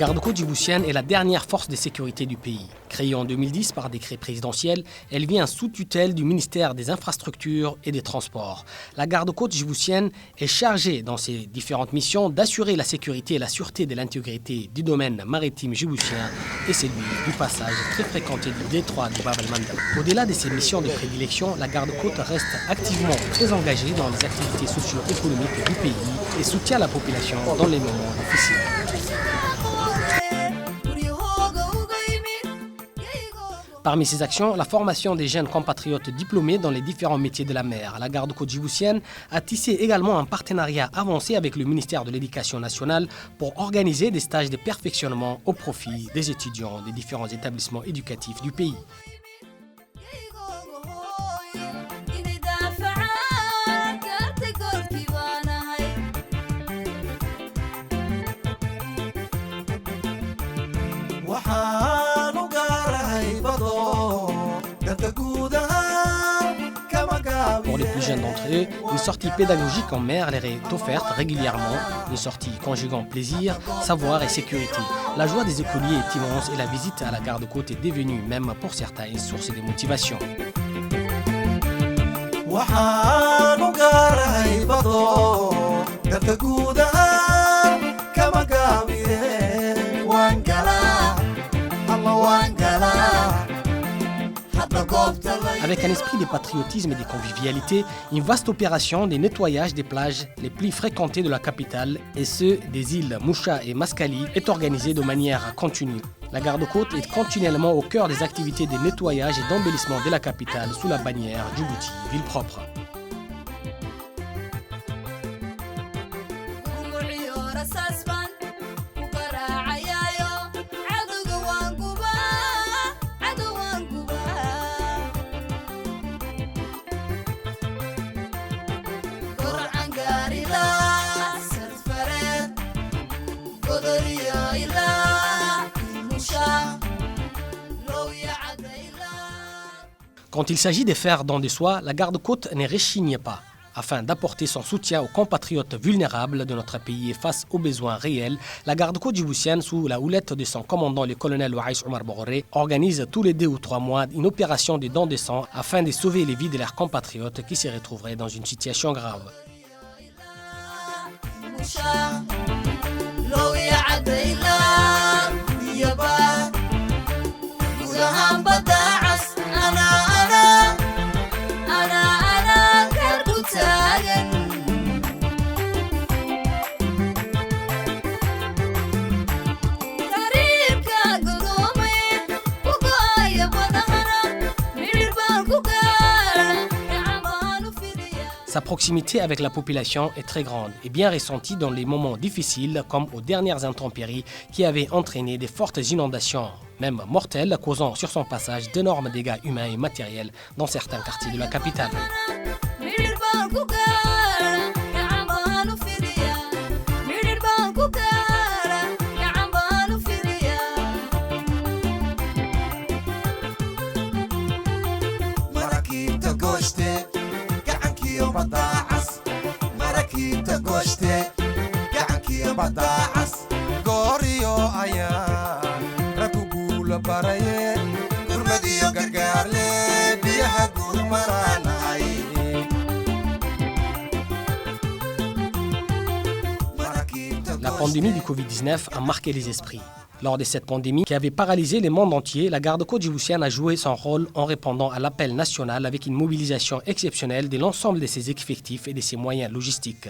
garde-côte djiboutienne est la dernière force de sécurité du pays. Créée en 2010 par décret présidentiel, elle vient sous tutelle du ministère des Infrastructures et des Transports. La garde-côte djiboutienne est chargée dans ses différentes missions d'assurer la sécurité et la sûreté de l'intégrité du domaine maritime djiboutien et celui du passage très fréquenté du détroit du Bab el-Mandeb. Au-delà de ses missions de prédilection, la garde-côte reste activement très engagée dans les activités socio-économiques du pays et soutient la population dans les moments difficiles. Parmi ces actions, la formation des jeunes compatriotes diplômés dans les différents métiers de la mer. La garde-côte djiboutienne a tissé également un partenariat avancé avec le ministère de l'Éducation nationale pour organiser des stages de perfectionnement au profit des étudiants des différents établissements éducatifs du pays. Pour les plus jeunes d'entre eux, une sortie pédagogique en mer leur est offerte régulièrement, une sortie conjuguant plaisir, savoir et sécurité. La joie des écoliers est immense et la visite à la garde-côte est devenue, même pour certains, une source de motivation. Avec un esprit de patriotisme et de convivialité, une vaste opération de nettoyage des plages les plus fréquentées de la capitale et ceux des îles Moucha et Mascali est organisée de manière continue. La garde-côte est continuellement au cœur des activités de nettoyage et d'embellissement de la capitale sous la bannière Djibouti, ville propre. Quand il s'agit de faire don de soi, la garde-côte ne rechigne pas. Afin d'apporter son soutien aux compatriotes vulnérables de notre pays et face aux besoins réels, la garde-côte djiboutienne, sous la houlette de son commandant, le colonel Waïs Omar Boghoré, organise tous les 2 ou 3 mois une opération de don de sang afin de sauver les vies de leurs compatriotes qui se retrouveraient dans une situation grave. Sa proximité avec la population est très grande et bien ressentie dans les moments difficiles comme aux dernières intempéries qui avaient entraîné de fortes inondations, même mortelles, causant sur son passage d'énormes dégâts humains et matériels dans certains quartiers de la capitale. La pandémie du Covid-19 a marqué les esprits. Lors de cette pandémie qui avait paralysé le monde entier, la garde-côte djiboutienne a joué son rôle en répondant à l'appel national avec une mobilisation exceptionnelle de l'ensemble de ses effectifs et de ses moyens logistiques.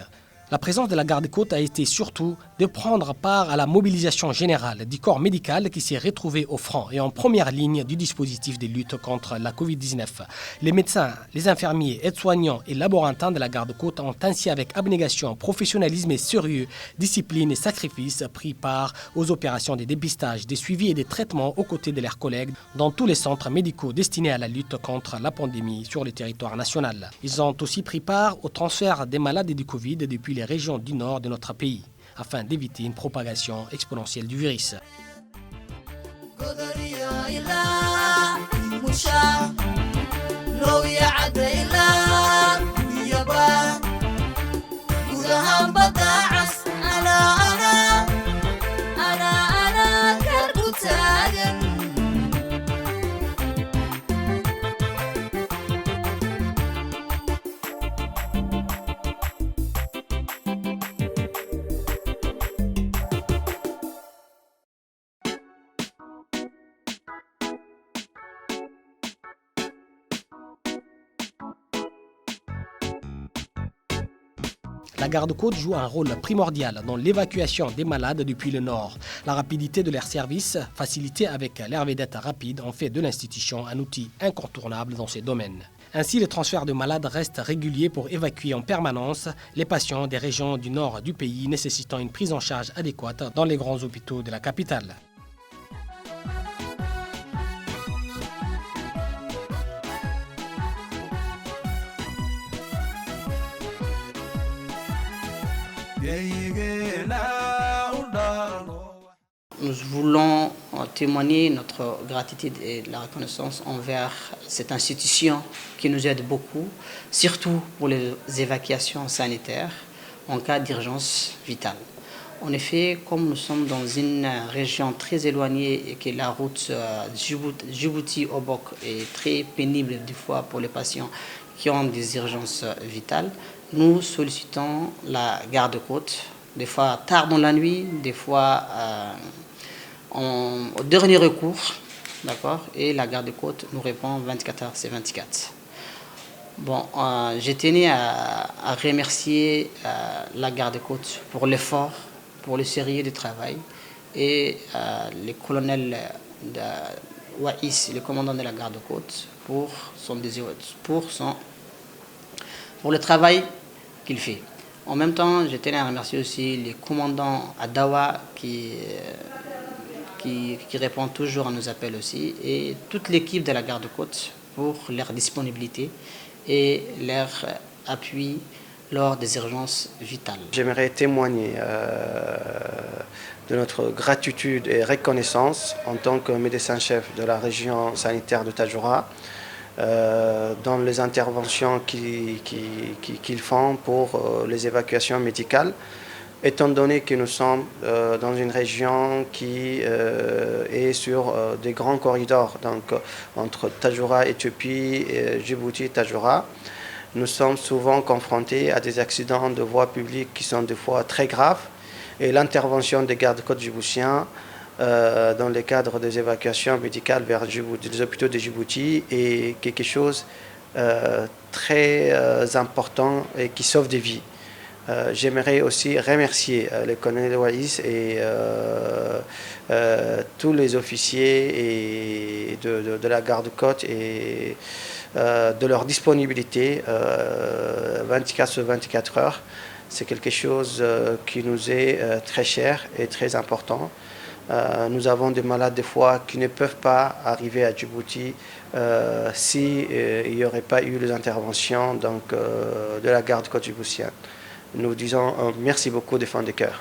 La présence de la garde-côte a été surtout de prendre part à la mobilisation générale du corps médical qui s'est retrouvé au front et en première ligne du dispositif de lutte contre la Covid-19. Les médecins, les infirmiers, aides-soignants et laborantins de la garde-côte ont ainsi avec abnégation, professionnalisme et sérieux, discipline et sacrifice pris part aux opérations de dépistage, de suivi et de traitement aux côtés de leurs collègues dans tous les centres médicaux destinés à la lutte contre la pandémie sur le territoire national. Ils ont aussi pris part au transfert des malades du Covid depuis les régions du nord de notre pays, afin d'éviter une propagation exponentielle du virus. guud ahaan badda cas ana La garde-côte joue un rôle primordial dans l'évacuation des malades depuis le nord. La rapidité de leur service, facilitée avec l'air vedette rapide, en fait de l'institution un outil incontournable dans ces domaines. Ainsi, le transfert de malades reste régulier pour évacuer en permanence les patients des régions du nord du pays nécessitant une prise en charge adéquate dans les grands hôpitaux de la capitale. Nous voulons témoigner notre gratitude et la reconnaissance envers cette institution qui nous aide beaucoup, surtout pour les évacuations sanitaires en cas d'urgence vitale. En effet, comme nous sommes dans une région très éloignée et que la route Djibouti-Obok est très pénible des fois pour les patients qui ont des urgences vitales, nous sollicitons la garde-côte, des fois tard dans la nuit, des fois au dernier recours, d'accord, et la garde-côte nous répond 24 heures sur 24. Bon, je tenais à remercier la garde-côte pour l'effort, pour le sérieux du travail, et le colonel Waïs, le commandant de la garde-côte, pour le travail qu'il fait. En même temps, je tenais à remercier aussi les commandants à Dawa qui répondent toujours à nos appels aussi, et toute l'équipe de la garde-côte pour leur disponibilité et leur appui lors des urgences vitales. J'aimerais témoigner de notre gratitude et reconnaissance en tant que médecin-chef de la région sanitaire de Tadjoura dans les interventions qu'ils font pour les évacuations médicales, étant donné que nous sommes dans une région qui est sur des grands corridors, donc entre Tadjoura, Éthiopie, et Djibouti, Tadjoura. Nous sommes souvent confrontés à des accidents de voie publique qui sont des fois très graves, et l'intervention des gardes-côtes djiboutiens dans le cadre des évacuations médicales vers les hôpitaux de Djibouti est quelque chose de très important et qui sauve des vies. J'aimerais aussi remercier le colonel Waïs et tous les officiers et de la garde-côte et de leur disponibilité 24 sur 24 heures. C'est quelque chose qui nous est très cher et très important. Nous avons des malades des fois qui ne peuvent pas arriver à Djibouti s'il n'y aurait pas eu les interventions donc, de la garde-côte djiboutienne. Nous disons merci beaucoup des fonds de cœur.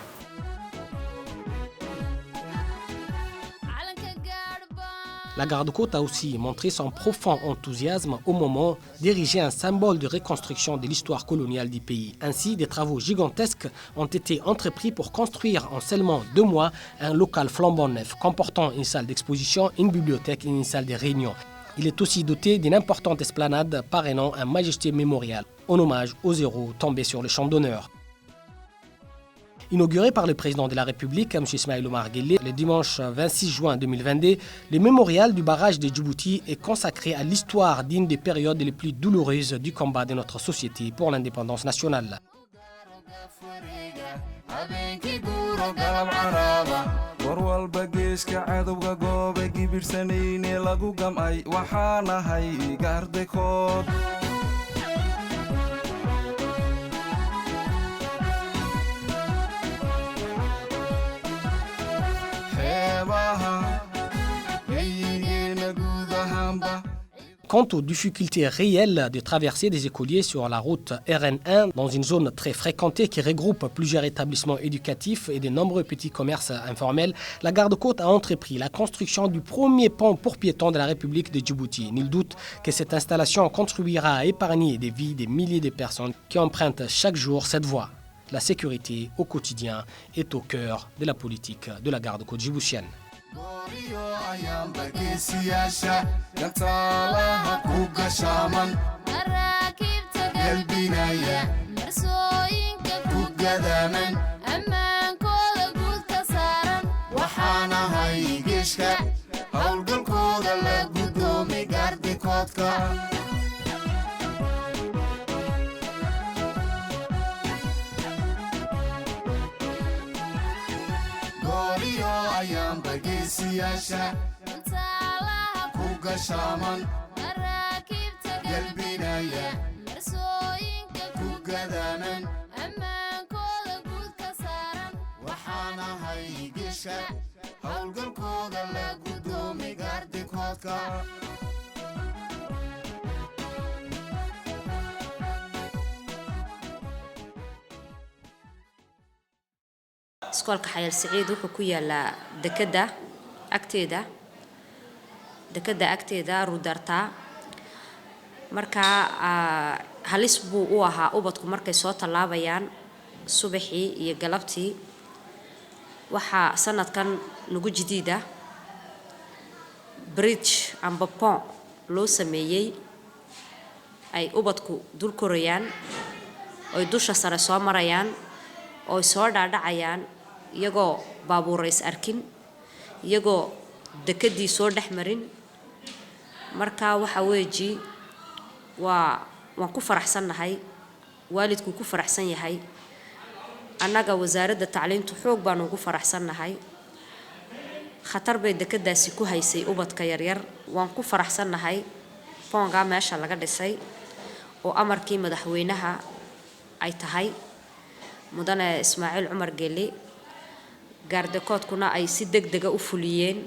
La garde-côte a aussi montré son profond enthousiasme au moment d'ériger un symbole de reconstruction de l'histoire coloniale du pays. Ainsi, des travaux gigantesques ont été entrepris pour construire en seulement 2 mois un local flambant neuf, comportant une salle d'exposition, une bibliothèque et une salle de réunion. Il est aussi doté d'une importante esplanade parrainant un majestueux mémorial en hommage aux héros tombés sur le champ d'honneur. Inauguré par le président de la République, M. Ismaïl Omar Guelleh, le dimanche 26 juin 2022, le mémorial du barrage de Djibouti est consacré à l'histoire d'une des périodes les plus douloureuses du combat de notre société pour l'indépendance nationale. Quant aux difficultés réelles de traverser des écoliers sur la route RN1 dans une zone très fréquentée qui regroupe plusieurs établissements éducatifs et de nombreux petits commerces informels, la garde-côte a entrepris la construction du premier pont pour piétons de la République de Djibouti. Nul doute que cette installation contribuera à épargner des vies des milliers de personnes qui empruntent chaque jour cette voie. La sécurité au quotidien est au cœur de la politique de la garde-côte djiboutienne. أمان كل جود كسران وحنا هاي جيشك koodka gooliyo ayaan bageesiyaasha ku gashaaman maraakiibta galbinaya marsooyinka ku gadaaman ammaankooda guud ka saaran waxaan ahay gesha howlgalkooda la gudoomi gaardikoodka iskoolka xayal saciid wuxuu ku yaalaa dekada agteeda rudarta marka halis buu u ahaa ubadku markay soo talaabayaan subaxii iyo galabtii waxaa sanadkan nagu jadiida bridge amba pont loo sameeyey ay ubadku dul korayaan oy dusha sare soo marayaan oy soo dhaadhacayaan iyagoo baabuurays arkin iyagoo dekadii soo dhex marin marka waxa weeji waan ku faraxsannahay waalidku ku faraxsan yahay annaga wasaaradda tacliintu xoog baan ugu faraxsannahay khatar bay dekadaasi ku haysay ubadka yaryar waan ku faraxsannahay boonga meesha laga dhisay oo amarkii madaxweynaha ay tahay mudane Ismaaciil Cumar Geli gaardakoodkuna ay si degdeg u fuliyeen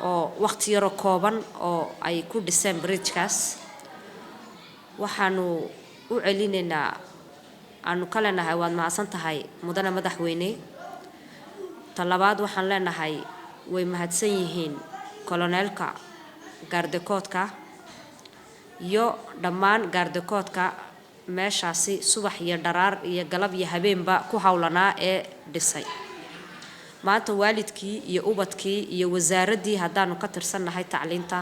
oo waqti yar kooban oo ay ku dhiseen bridge-kaas waxaanu u celinaynaa aanu ka leenahay waad mahadsan tahay mudane madaxweyne talabaad waxaan leenahay way mahadsan yihiin koloneelka gaardakoodka iyo dhammaan gaardakoodka meeshaasi subax iyo dharaar iyo galab iyo habeenba ku hawlanaa ee dhisay maanta waalidkii iyo ubadkii iyo wasaaraddii haddaanu ka tirsannahay tacliinta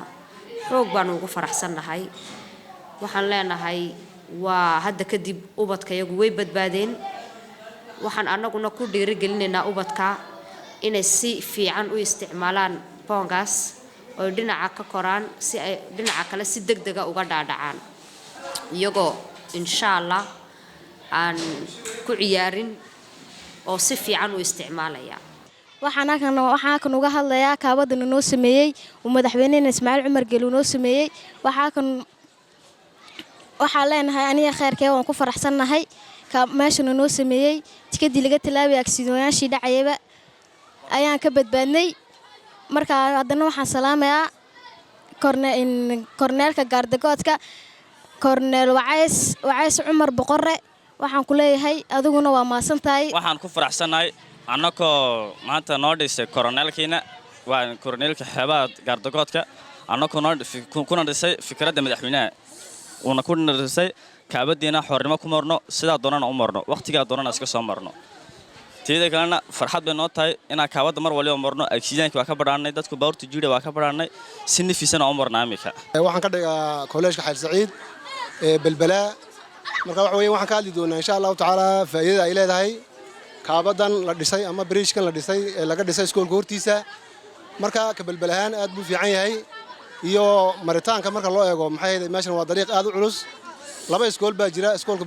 xoog baanu ugu faraxsannahay waxaan leenahay waa hadda kadib ubadkayagu way badbaadeen waxaan annaguna ku dhiirigelinaynaa ubadka inay si fiican u isticmaalaan boongaas oo dhinaca ka koraan si ay dhinaca kale si degdeg uga dhaadhacaan iyagoo insha Allah aan ku ciyaarin oo si fiican u isticmaalaya waxaan kan uga hadlayaa kaabadana noo sameeyay oo madaxweynaha Ismaaciil Cumar Geli noo sameeyay waxaa leenahay aniga khayrkee waan ku faraxsannahay meeshana noo sameeyay tikadii laga talaabay aksidoonyaashii dhacayba ayaan ka badbaadnay marka haddana waxaan salaamayaa korneelka gaardakoodka korneel wacays Cumar Boqorre waxaan ku leeyahay adiguna waa maasantahay waxaan ku faraxsanahay annagoo maanta noo dhisay koroneelkiina waa koroneelka xeebaha gaardakoodka annagoo kuna dhisay fikradda madaxweynaha una ku dhisay kaabadiina xornimo ku marno sidaa doonana u marno waqtigaa doonana iska soo marno teeda kalena farxad bay noo tahay inaan kaabada mar waliba marno aksiidaanka waa ka badhaanay dadku baawrta jiida waa ka badhaanay si nafisana u marnaa imika waxaan ka dhigaa kolleejka xayl saciid belbela marka waxa weeye waxaan ka hadli doonaa insha Allah taala faa'iidada ay leedahay kaabadan la dhisay ama bridge-kan la dhisay ee laga dhisay iskoolka hortiisa marka ka belbelahan aad buu fiican yahay iyo maritaanka marka loo eego maxay meeshan waa dariiq aad u culus laba iskool baa jira iskoolka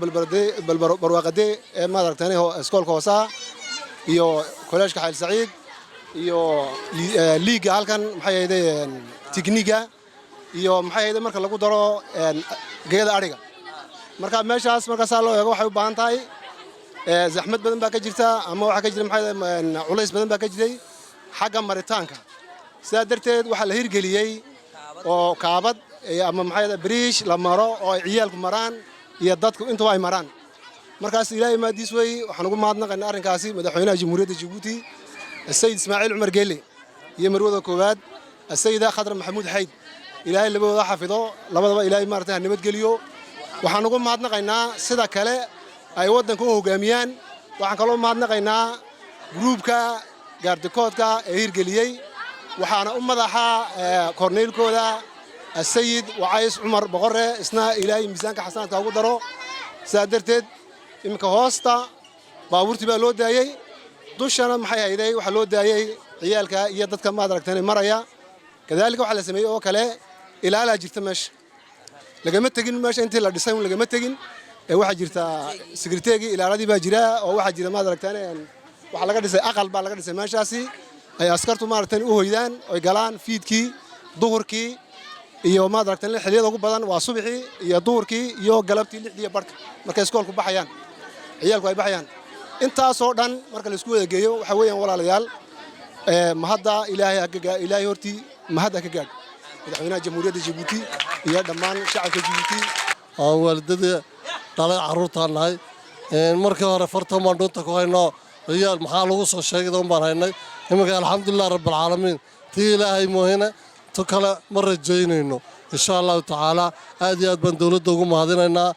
barwaaqade ee maaragtay iskoolka hoosa iyo kolleejka xayl saciid iyo liiga halkan maxay ahaydeen tikniga iyo maxay ahaydeen marka lagu daro geeda ariga marka meeshaas saa loo eego waxay u baahan tahay zaxmad badan baa ka jirta ama waxa ka jira maxay culays badan baa ka jiray xagga maritaanka sidaa darteed waxa la hirgeliyay oo kaabad ama maxay bridge la maro oo ay ciyaalku maraan iyo dadku inta ay maraan markaas ilaahay maadiis way waxaan ugu mahadnaqaynaa arrinkaasi madaxweynaha jamhuuriyadda Djibouti Sayid Ismaaciil Cumar Geli iyo marwada koowaad Sayida Khadra Maxamuud Xayd ilaahay labadooda xafido labadaba ilaahay maartay nabad geliyo waxaan ugu mahadnaqaynaa sida kale ay wadanka u hogaamiyaan waxaan kaloo mahadnaqaynaa groupka gaardakoodka ee hirgeliyay waxaana u madaxa korneelkooda Sayid Wacays Cumar Boqorre isna ilaahay miisaanka xasanaadka ugu daro saadarteed imka hoosta baabuurtii baa loo daayay dushana maxay hayday waxa loo daayay ciyaalka iyo dadka ma aragtay maraya kadaalika waxa la sameeyay oo kale ilaala jirta meesha lagama tagin meesha intii la dhisay lagama tagin waxa jirta secretary ilaaladii baa jira oo waxa jira maad aragtaan waxa laga dhisay aqal baa laga dhisay meeshaasi ay askartu maaragtay u hoydaan oo galaan fiidkii duhurkii iyo maad aragtaan xilliyada ugu badan waa subaxii iyo duhurkii iyo galabtii 6 barka markay iskoolku baxayaan ciyaalku ay baxayaan intaas oo dhan marka la isku wada geeyo waxa weeyaan walaalayaal mahadda ilaahay hortii mahadda ka gaadh madaxweynaha jamhuuriyadda Djibouti iyo dhammaan shacabka Djibouti oo waalidada dhalay carruurtaan nahay markii hore fartoomaan dhunta ku hayno ciyaal maxaa lagu soo sheegay doon baan haynay iminka alxamdulilah rabbil caalamiin tii ilaahay moohina to kale ma rajaynayno insha allahu tacaala aad iyo aad baan dowladda ugu mahadinaynaa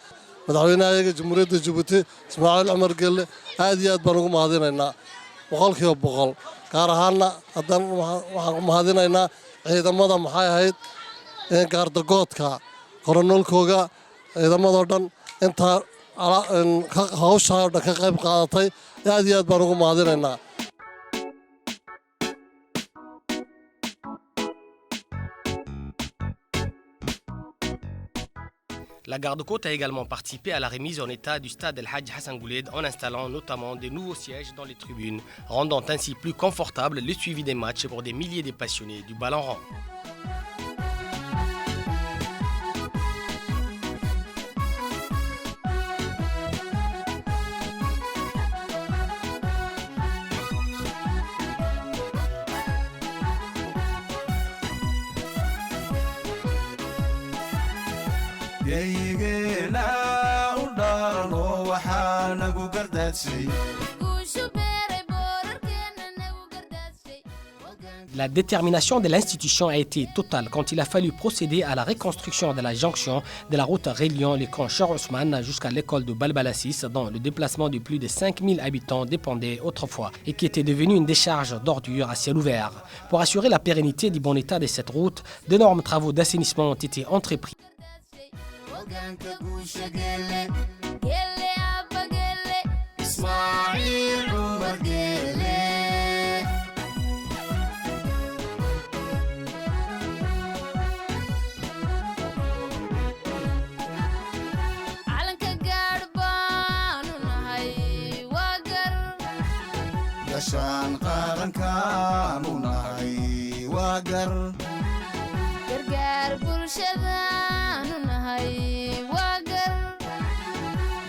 madaxweynaha jamhuuriyadda Djibouti Ismaaciil Cumar Gelle aad iyo aad baan ugu mahadinaynaa 100% gaar ahaanna haddana waxaan ku mahadinaynaa ciidamada maxay ahayd gaardagoodka koronolkooga ciidamadoo dhan inta hawsha oo dhan ka qayb qaadatay aad iyo aad baan ugu mahadinaynaa. La garde-côte a également participé à la remise en état du stade El Hadj Hassan Goulet en installant notamment des nouveaux sièges dans les tribunes, rendant ainsi plus confortable le suivi des matchs pour des milliers de passionnés du ballon rond. La détermination de l'institution a été totale quand il a fallu procéder à la reconstruction de la jonction de la route reliant les camps Cheikh Ousmane jusqu'à l'école de Balbalassis, dont le déplacement de plus de 5000 habitants dépendait autrefois et qui était devenue une décharge d'ordures à ciel ouvert. Pour assurer la pérennité du bon état de cette route, d'énormes travaux d'assainissement ont été entrepris. Gashaan qarankaanu nahay waa gargaar bulshadaanu nahay waa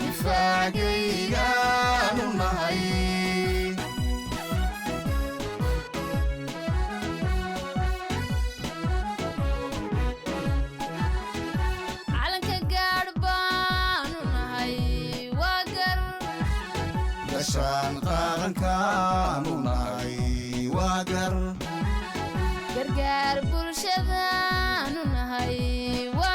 difaacaygaanu nahay calanka gaadh baanu nahay waa gashaan qarankaanu nahay waa gargaar bulshadaanu nahay waa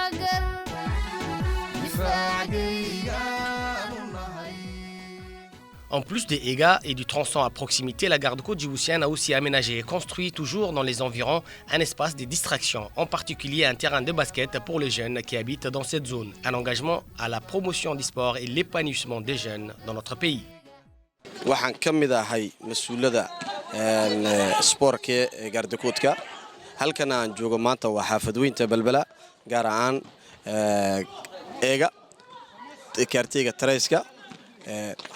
En plus des EGA et du tronçon à proximité, la garde-côte djiboutienne a aussi aménagé et construit toujours dans les environs un espace de distraction, en particulier un terrain de basket pour les jeunes qui habitent dans cette zone. Un engagement à la promotion du sport et l'épanouissement des jeunes dans notre pays. waxaan ka mid ahay mas'uulada sportka ee gardakoodka halkan aan joogo maanta waa xaafadweynta Balbala gaar ahaan eega kaartiga Tarayska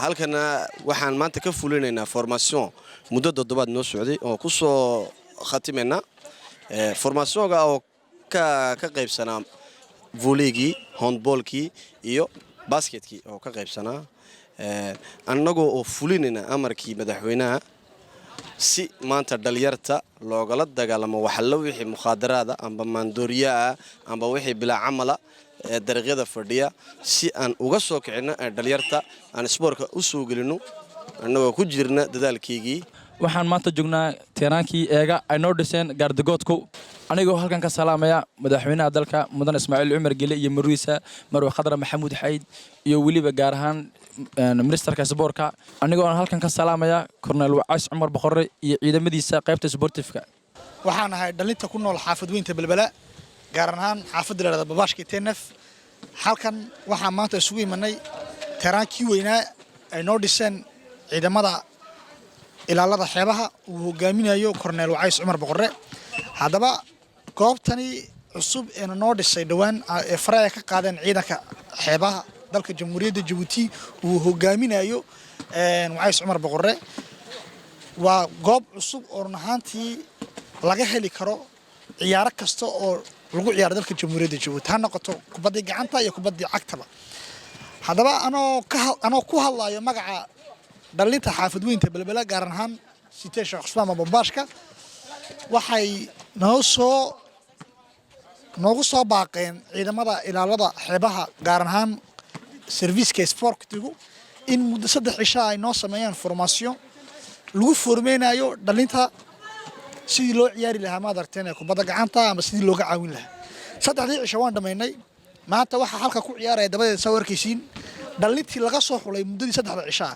halkan waxaan maanta ka fulinaynaa formation muddo 7 noo socday oo ku soo khatimeena formationka oo ka qaybsanaa volleygi handballki iyo basketkii oo ka qaybsanaa annagoo oo fulinayna amarkii madaxweynaha si maanta dhalinyarta loogala dagaalamo waxa la wixii mukhadaraada amba maandooriyaha amba wixii bila camala dariiqyada fadhiya si aan uga soo kicino dhalinyarta aan sportka u soo gelino annagoo ku jirna dadaalkeygii waxaan maanta joognaa teeraankii eega ay noo dhiseen gaardagoodku anigoo halkan ka salaamaya madaxweynaha dalka mudan Ismaaciil Cumar Gelle iyo Marwiisa Marwe Khadra Maxamuud Xayd iyo waliba gaar ahaan ministerka sportka anigoo halkan ka salaamaya Colonel Wacays Cumar Boqorre iyo ciidamadiisa qaybta sportifka waxaan ahay dhalinta ku nool xaafadweynta Balbala gaar ahaan xaafadda Babaashka Tenef halkan waxaan maanta isugu imanay teeraankii weynaa ay noo dhiseen ciidamada ilaalada xeebaha uu hogaaminayo Colonel Wacays Cumar Boqorre hadaba goobtani cusub ee noo dhisay dhawaan ee faraya ka qaadeen ciidanka xeebaha dalka Jamhuuriyadda Djibouti uu hogaaminayo Wacays Cumar Boqorre waa goob cusub oo runaantii laga heli karo ciyaaro kasta oo lagu ciyaaro dalka Jamhuuriyadda Djibouti ha noqoto kubadda gacanta iyo kubadda cagtaba haddaba anoo ku hadlayo magaca dhalinta xaafadweynta Balbala gaar ahaan Sitee Sheekh Cusmaan Babaashka waxay noogu soo baaqeen ciidamada ilaalada xeebaha gaar ahaan serviceka sportigu in muddo 3 cisho ay noo sameeyaan formation lagu formeynayo dhalinta sidii loo ciyaari lahaa ma aragteen kubadda gacanta ama sidii looga caawin lahaa 3 cisho waan dhameynay maanta waxa halka ku ciyaaraya dabadeed soo warkaysiin dhalintii laga soo xulay muddadii 3 cisho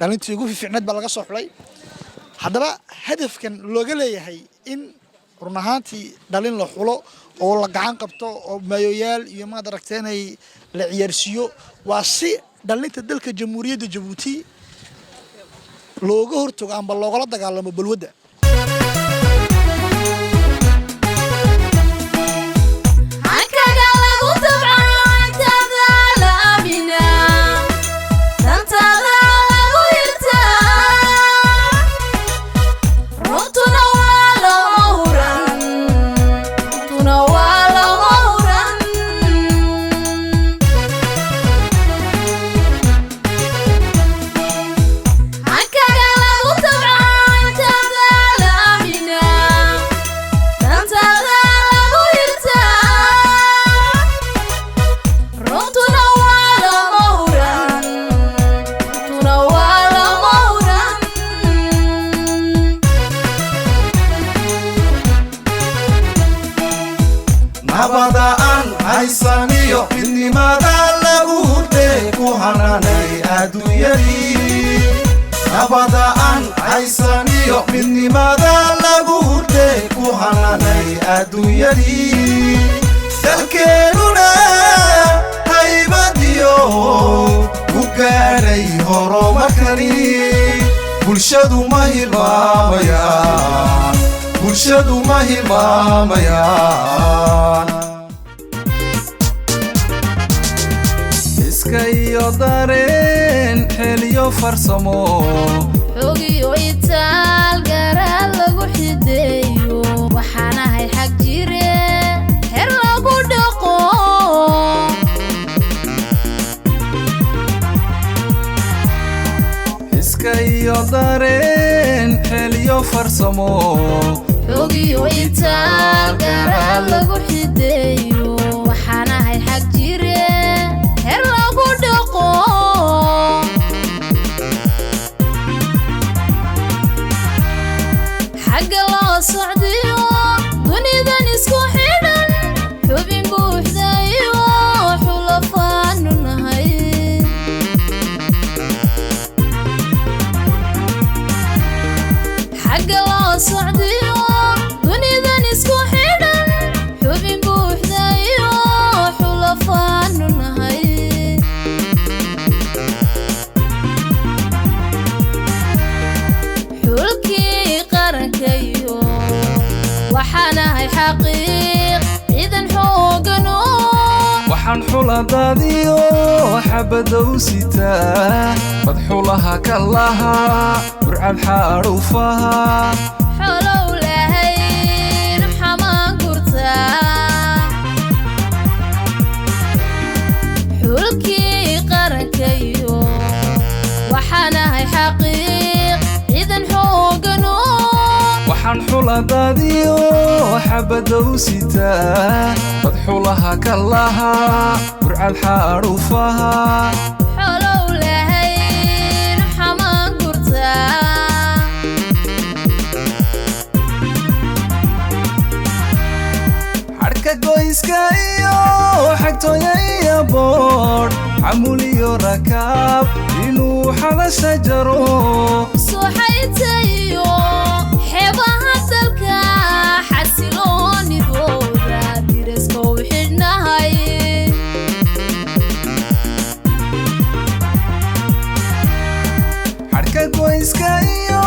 dhalintii ugu fiicneed baa laga soo xulay haddaba hadafkan looga leeyahay in run ahaantii dhalin la xulo oo la gacan qabto oo mayoyaal iyo ma aragteen ay la ciyaarsiyo waa si dhalinta dalka Jamhuuriyadda Djibouti looga hortago amba loogala dagaalamo balwada bulshadu ma hilmaamayaan iska iyo dareen xeliyo farsamo xogiyo itaal garaa lagu xideeyo waxaan ahay xaq jire xer lagu dhaqo iska iyo dareen xeliyo farsamo xogiyo itaal garaa lagu xideeyo waxaan ahay xaq jire xer lagu dhaqo xagga loo socdiyo dunidan isku xidhan xubin buuxdayo xulafaanu nahay xagga loo socdiyo dunidan isku xidhan xubin buuxdayo xulafaanu nahay xulkii qarankayo waxaan ahay xaqiiq ciidan xoogano waxaan xuladaadiyo xabadow sitaa madxulaha ka lahaa burcad xaarufaha xolow lahayn xamaan gurtaa xulkii qarankayo waxaan ahay xaqiiq ciidan xoogano waxaan xuladaadiyo xabadow sitaa madxulaha ka lahaa burcad xaarufaha xolow lahayn xamaan gurtaa xadhka goyska iyo xagtooya iyo boodh camul iyo rakaab inuu xadasha jaro suuxaytayo xeebaha dalka xasiloonidooda diraskow xidhnahay xadhka goyska iyo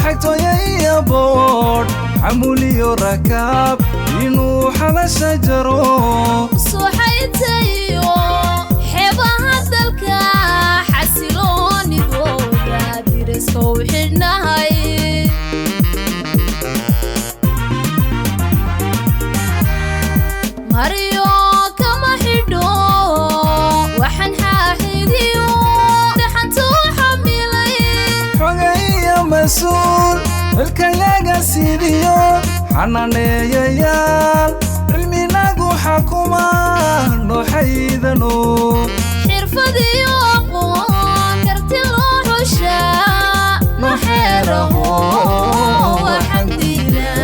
xagtooya iyo boodh camul iyo rakaab inuu xalasha jaro suuxaytayo xeebaha dalka xasiloonidooda diriska u xidhnahay maryo kama xidho waxaan xaaxidiyo dhaxantuu xamilay xogaya mas-uul xilkayaga sidiyo xanaaneeyayaal cilminagu xakuma nooxaydano xirfadiyo aqoon karti loo xushaa noo xeeraho alxamdulilah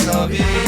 صبي